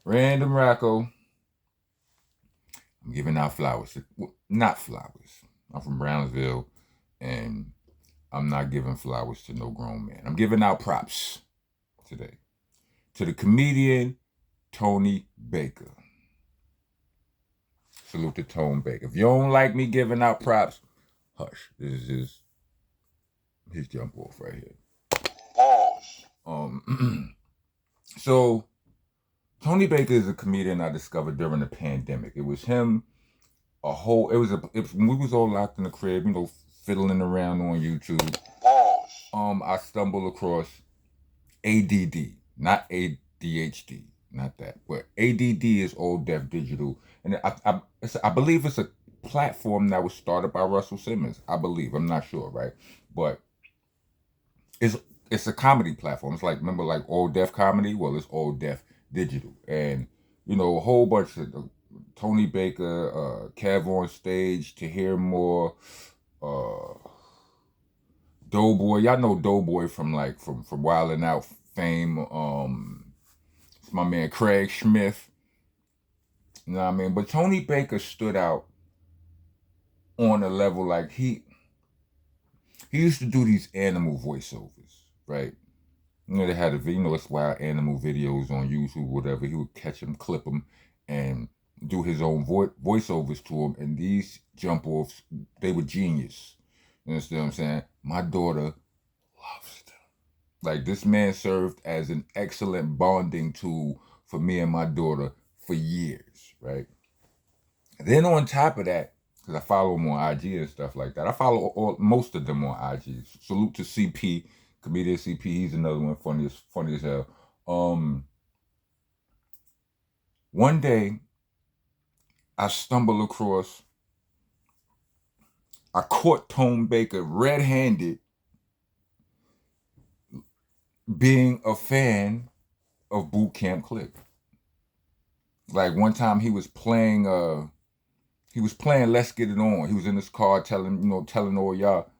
Random Racco. I'm giving out flowers. Not flowers. I'm from Brownsville, and I'm not giving flowers to no grown man. I'm giving out props today to the comedian Tony Baker. Salute to Tone Baker. If you don't like me giving out props, hush. This is his jump off right here. So Tony Baker is a comedian I discovered during the pandemic. It was him, when we was all locked in the crib, fiddling around on YouTube. I stumbled across ADD, not ADHD, not that, but ADD is Old Deaf Digital, and I believe it's a platform that was started by Russell Simmons. I believe, I'm not sure, right? But it's it's a comedy platform. It's like, remember, like Old Deaf Comedy. Well, it's Old Deaf Digital, and a whole bunch of Tony Baker, Kev on Stage, to hear more. Uh, Doughboy, y'all know Doughboy from Wildin' Out fame. It's my man Craig Smith. You know what I mean? But Tony Baker stood out on a level like he used to do these animal voiceovers, right? They had it's wild animal videos on YouTube, whatever. He would catch them, clip them, and do his own voiceovers to them. And these jump offs, they were genius. You understand what I'm saying? My daughter loves them. Like, this man served as an excellent bonding tool for me and my daughter for years, right? Then on top of that, because I follow him on IG and stuff like that, I follow most of them on IG. Salute to CP, comedian CP. He's another one, funny as hell. One day I stumbled across, I caught Tone Baker red-handed being a fan of Boot Camp Click. Like, one time he was playing Let's Get It On. He was in his car telling all y'all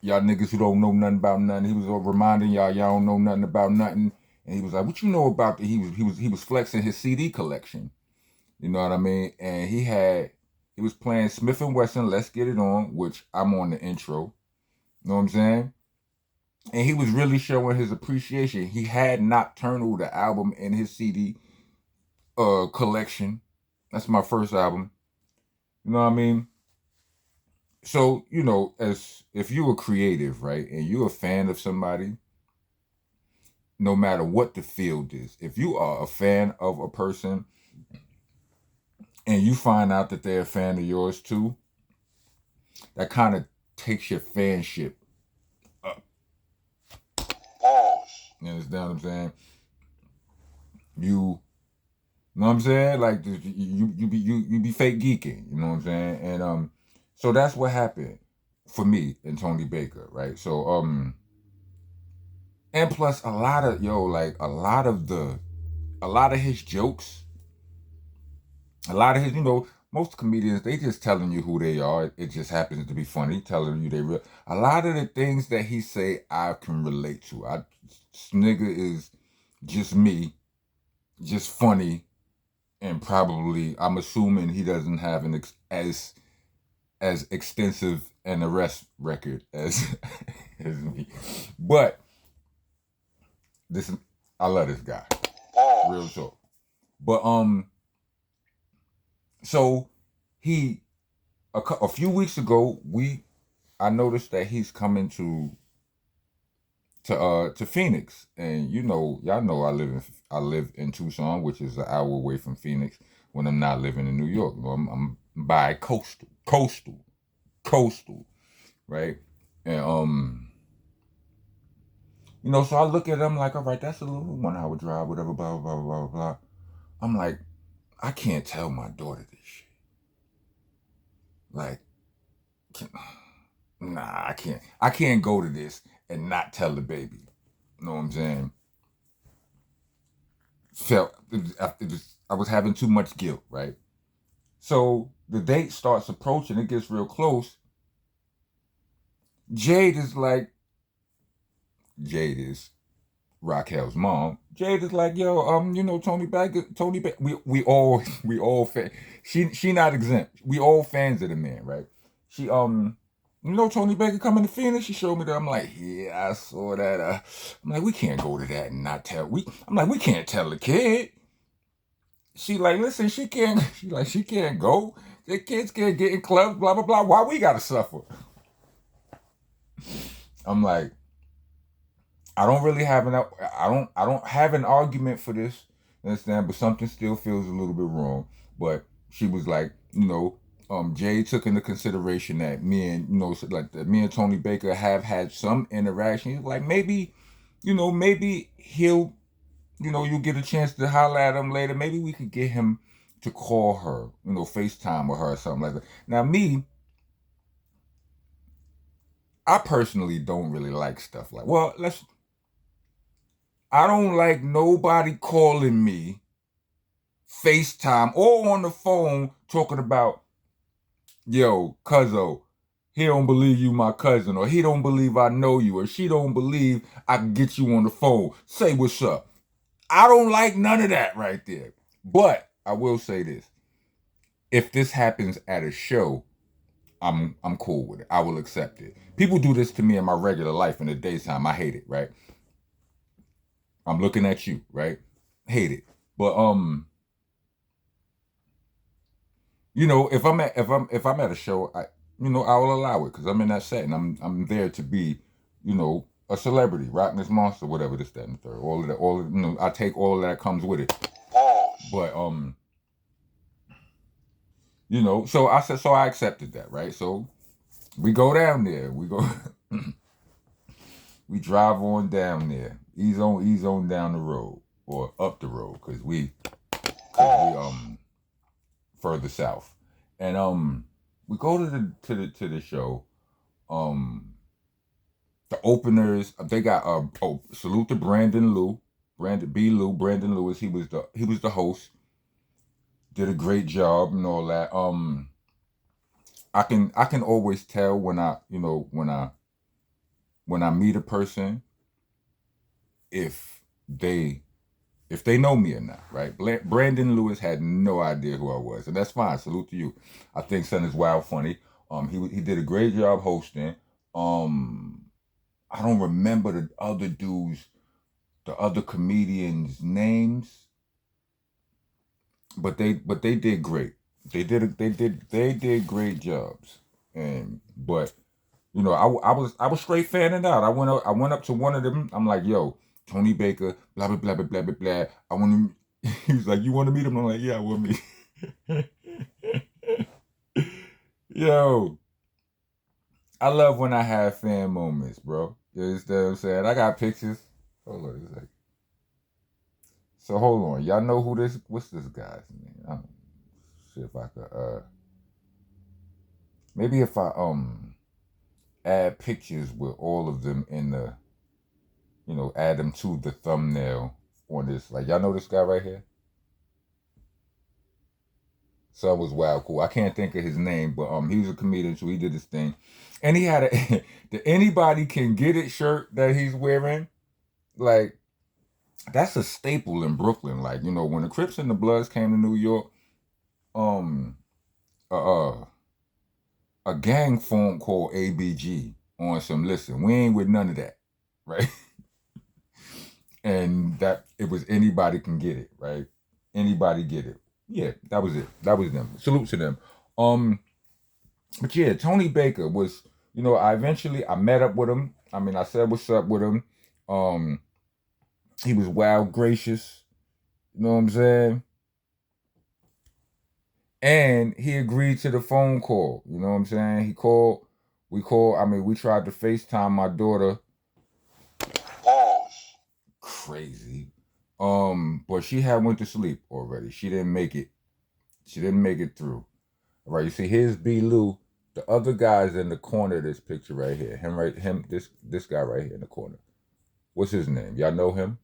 niggas who don't know nothing about nothing. He was reminding y'all don't know nothing about nothing. And he was like, "What you know about the?" He was flexing his CD collection. You know what I mean? And he was playing Smith and Wesson, Let's Get It On, which I'm on the intro. You know what I'm saying? And he was really showing his appreciation. He had Nocturnal, the album, in his CD collection. That's my first album. You know what I mean? So, as if you're a creative, right, and you're a fan of somebody, no matter what the field is, if you are a fan of a person and you find out that they're a fan of yours too, that kind of takes your fanship up. You understand what I'm saying? You know what I'm saying? Like, you be fake geeking. You know what I'm saying? And so that's what happened for me and Tony Baker, right? So and plus a lot of his jokes, a lot of his, most comedians, they just telling you who they are. It just happens to be funny, telling you they real. A lot of the things that he say, I can relate to. This nigga is just me, just funny, and probably, I'm assuming he doesn't have as extensive an arrest record as as me. But this, I love this guy, real talk. But so he a few weeks ago, I noticed that he's coming to Phoenix, and y'all know I live in Tucson, which is an hour away from Phoenix. When I'm not living in New York, I'm by coastal, right? And so I look at him like, all right, that's a little 1 hour drive, whatever, blah blah blah blah blah. I'm like, I can't tell my daughter this shit. Like, nah, I can't. I can't go to this and not tell the baby. You know what I'm saying? I was having too much guilt, right? So the date starts approaching. It gets real close. Jade is like, Jade is, Raquel's mom, Jade is like, yo, Tony Baker, we all she not exempt. We all fans of the man, right? She Tony Baker coming to Phoenix. She showed me that. I'm like, yeah, I saw that. I'm like, we can't go to that and not tell. I'm like, we can't tell the kid. She like, listen, she can't. She can't go. The kids can't get in clubs. Blah blah blah. Why we gotta suffer? I'm like, I don't have an argument for this, understand, but something still feels a little bit wrong. But she was like, Jay took into consideration that me and Tony Baker have had some interaction. He's like, maybe he'll, you get a chance to holler at him later. Maybe we could get him to call her, FaceTime with her or something like that. Now I personally don't really like stuff like, I don't like nobody calling me FaceTime or on the phone talking about, yo, cuzzo, he don't believe you my cousin, or he don't believe I know you, or she don't believe I can get you on the phone. Say what's up. I don't like none of that right there. But I will say this. If this happens at a show, I'm cool with it. I will accept it. People do this to me in my regular life in the daytime. I hate it, right? I'm looking at you, right? Hate it. But if I'm at a show, I will allow it because I'm in that setting. I'm there to be, a celebrity, rocking this monster, whatever this, that, and the third. All of that, I take all of that comes with it. But so I accepted that, right? So we go down there. We drive on down there. Ease on down the road or up the road because we further south, and we go to the show. Um, the openers they got salute to Brandon Lewis. He was the host. Did a great job and all that. I can always tell when I meet a person if they if they know me or not, right? Brandon Lewis had no idea who I was, and that's fine. Salute to you. I think son is wild funny. He did a great job hosting. Um, I don't remember the other comedians' names, but they did great. They did great jobs, and but I was straight fanning out. I went up to one of them. I'm like, yo, Tony Baker, blah blah blah blah blah blah blah. I want to. He was like, you want to meet him? I'm like, yeah, I want to meet. Yo, I love when I have fan moments, bro. You understand what I'm saying? I got pictures. Hold on a second. So hold on, y'all know who this? What's this guy's name? I don't see if I could. Maybe if I add pictures with all of them in the, add them to the thumbnail on this. Like y'all know this guy right here. Son was wild cool. I can't think of his name, but he was a comedian, so he did his thing, and he had a the anybody can get it shirt that he's wearing. Like that's a staple in Brooklyn. Like when the Crips and the Bloods came to New York, um, uh, a gang phone called ABG on some listen. We ain't with none of that, right? And that it was anybody can get it, right? Anybody get it. Yeah, that was it. That was them. Salute to them. Um, but yeah, Tony Baker was, I met up with him. I mean, I said what's up with him. Um, he was wild gracious. You know what I'm saying? And he agreed to the phone call. You know what I'm saying? He called. We called. I mean, we tried to FaceTime my daughter. Crazy. But she had went to sleep already. She didn't make it. She didn't make it through. All right, you see, here's B. Lou. The other guy's in the corner of this picture right here. This guy right here in the corner. What's his name? Y'all know him?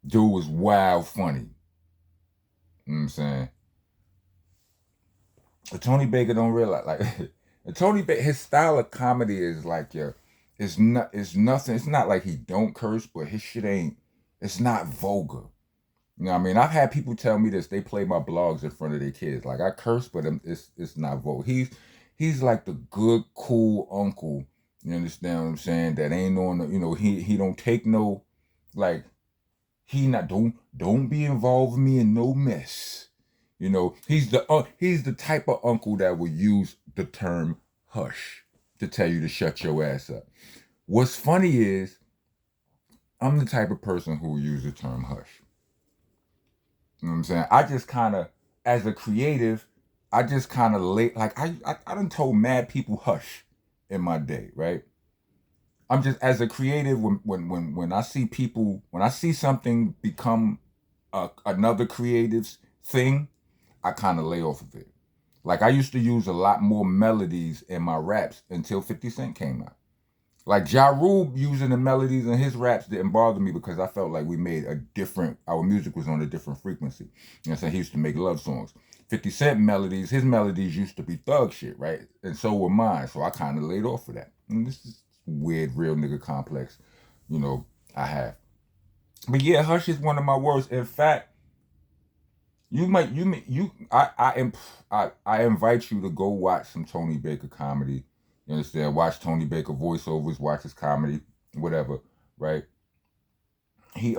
Dude was wild funny. You know what I'm saying? But Tony Baker don't realize, like, And his style of comedy is like it's nothing. It's not like he don't curse, but his shit ain't. It's not vulgar. You know what I mean? I've had people tell me this. They play my blogs in front of their kids. Like I curse, but it's not vulgar. He's like the good, cool uncle. You understand what I'm saying? That ain't on the, he don't take no, like, he not don't be involving me in no mess. He's the type of uncle that would use the term hush to tell you to shut your ass up. What's funny is I'm the type of person who will use the term hush. You know what I'm saying? I just kind of, as a creative, I just kind of late. Like I done told mad people hush in my day, right? I'm just, as a creative, when I see people, when I see something become another creative's thing, I kind of lay off of it. Like I used to use a lot more melodies in my raps until 50 Cent came out. Like Ja Rule using the melodies in his raps didn't bother me because I felt like we made our music was on a different frequency. You know what I'm saying? He used to make love songs. 50 Cent melodies, his melodies used to be thug shit, right? And so were mine. So I kind of laid off of that. And this is weird real nigga complex, I have. But yeah, Hush is one of my worst. In fact, I invite you to go watch some Tony Baker comedy. You understand? Watch Tony Baker voiceovers, watch his comedy, whatever, right? He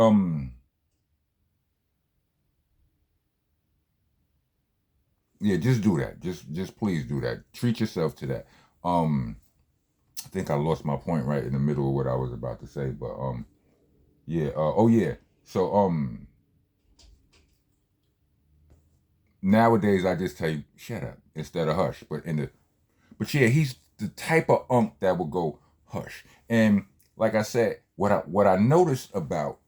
Yeah, just do that. Just please do that. Treat yourself to that. Um I think I lost my point right in the middle of what I was about to say, but yeah, oh yeah. So nowadays I just tell you shut up instead of hush, but yeah, he's the type of unk that will go hush. And like I said, what I noticed about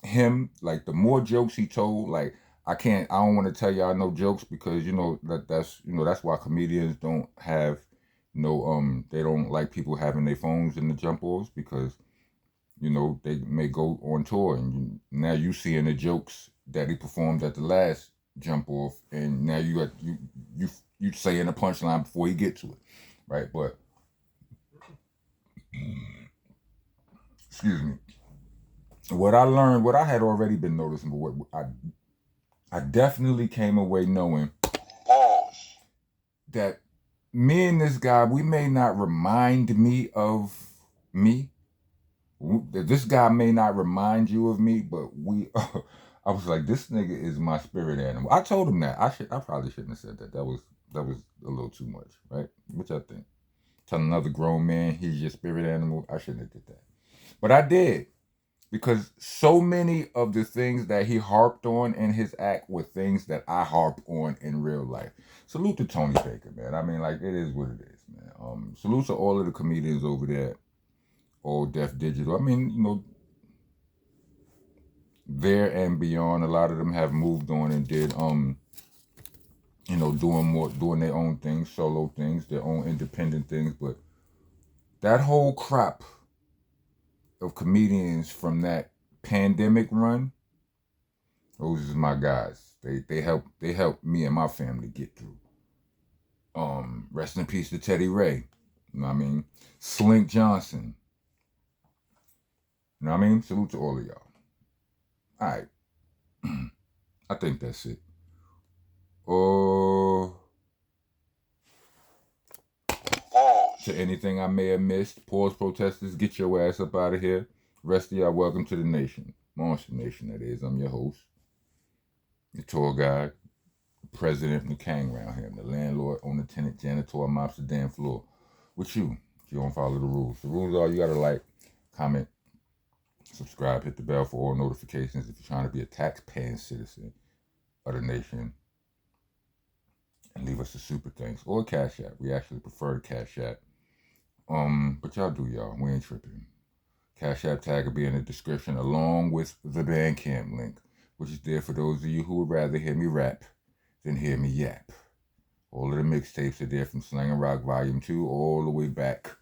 him, like the more jokes he told, like I don't want to tell y'all no jokes because that's why comedians don't have no they don't like people having their phones in the jump offs because they may go on tour and now you seeing the jokes that he performed at the last jump off, and now you saying the punchline before you get to it, right? But excuse me, what I learned, what I had already been noticing, but what I definitely came away knowing that me and this guy, we may not remind me of me. This guy may not remind you of me, but I was like, this nigga is my spirit animal. I told him that. I probably shouldn't have said that. That was a little too much, right? What y'all think? Tell another grown man he's your spirit animal. I shouldn't have did that, but I did. Because so many of the things that he harped on in his act were things that I harp on in real life. Salute to Tony Baker, man. I mean, like, it is what it is, man. Salute to all of the comedians over there, all Def Digital. I mean, there and beyond, a lot of them have moved on and did, doing their own things, solo things, their own independent things. But that whole crop of comedians from that pandemic run, those is my guys. They help me and my family get through. Rest in peace to Teddy Ray. You know what I mean? Slink Johnson. You know what I mean? Salute to all of y'all. Alright. I think that's it. Oh, to anything I may have missed, pause protesters, get your ass up out of here. Rest of y'all, welcome to the nation. Monster Nation, that is. I'm your host, your tour guide, president and the king around here. I'm the landlord, owner, tenant, janitor, mops the damn floor. With you, if you don't follow the rules. The rules are you gotta like, comment, subscribe, hit the bell for all notifications if you're trying to be a tax-paying citizen of the nation. And leave us a super thanks or a cash app. We actually prefer the cash app. But y'all do y'all. We ain't tripping. Cash app tag will be in the description along with the Bandcamp link, which is there for those of you who would rather hear me rap than hear me yap. All of the mixtapes are there from Slang and Rock Volume 2 all the way back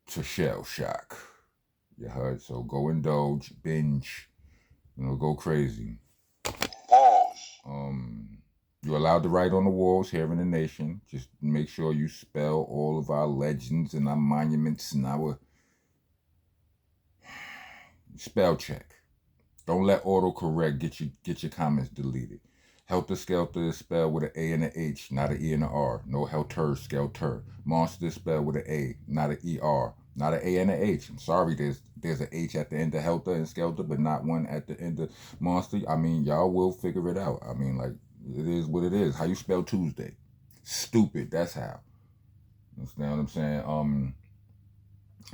to Shell Shock. You heard? So go indulge, binge, go crazy. You're allowed to write on the walls here in the nation. Just make sure you spell all of our legends and our monuments and our spell check. Don't let autocorrect get your comments deleted. Helter Skelter is spelled with an A and an H, not an E and an R. No Helter Skelter. Monster is spelled with an A, not an ER. Not an A and an H. I'm sorry, there's an H at the end of Helter and Skelter, but not one at the end of Monster. I mean, y'all will figure it out. I mean, like, it is what it is. How you spell Tuesday? Stupid, that's how. You understand what I'm saying?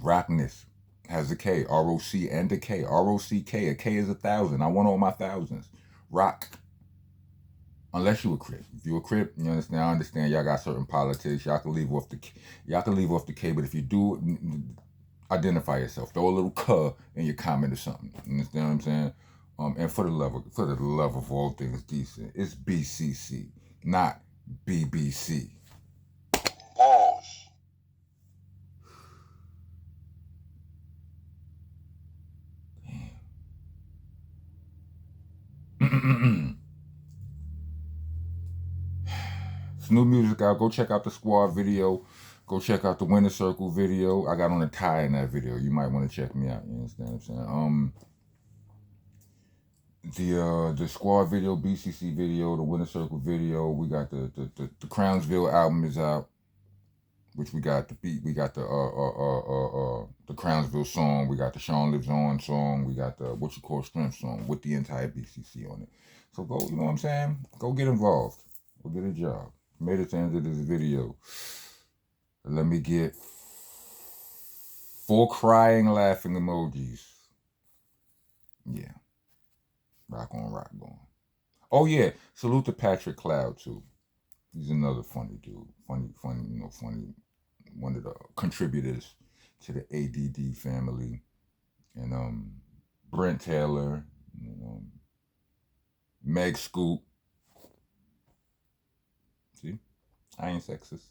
Rockness has a K, R-O-C and a K. R-O-C-K, a K is 1,000. I want all my thousands. Rock. Unless you a Crip. If you a Crip, you understand. I understand y'all got certain politics. Y'all can leave off the K, but if you do, identify yourself. Throw a little "cuh" in your comment or something. You understand what I'm saying? And for the love of all things decent, it's BCC, not BBC. It's new music out. Go check out the Squad video. Go check out the Winner Circle video. I got on a tie in that video. You might want to check me out. You understand what I'm saying? The Squad video, BCC video, the Winner Circle video. We got the Crownsville album is out, which we got the beat. We got the Crownsville song. We got the Sean Lives On song. We got the What You Call Strength song with the entire BCC on it. So go, you know what I'm saying? Go get involved. Go get a job. Made it to the end of this video. Let me get 4 crying, laughing emojis. Yeah. Rock on, rock on. Oh, yeah. Salute to Patrick Cloud, too. He's another funny dude. Funny, funny. One of the contributors to the ADD family. And Brent Taylor. Meg Scoop. See? I ain't sexist.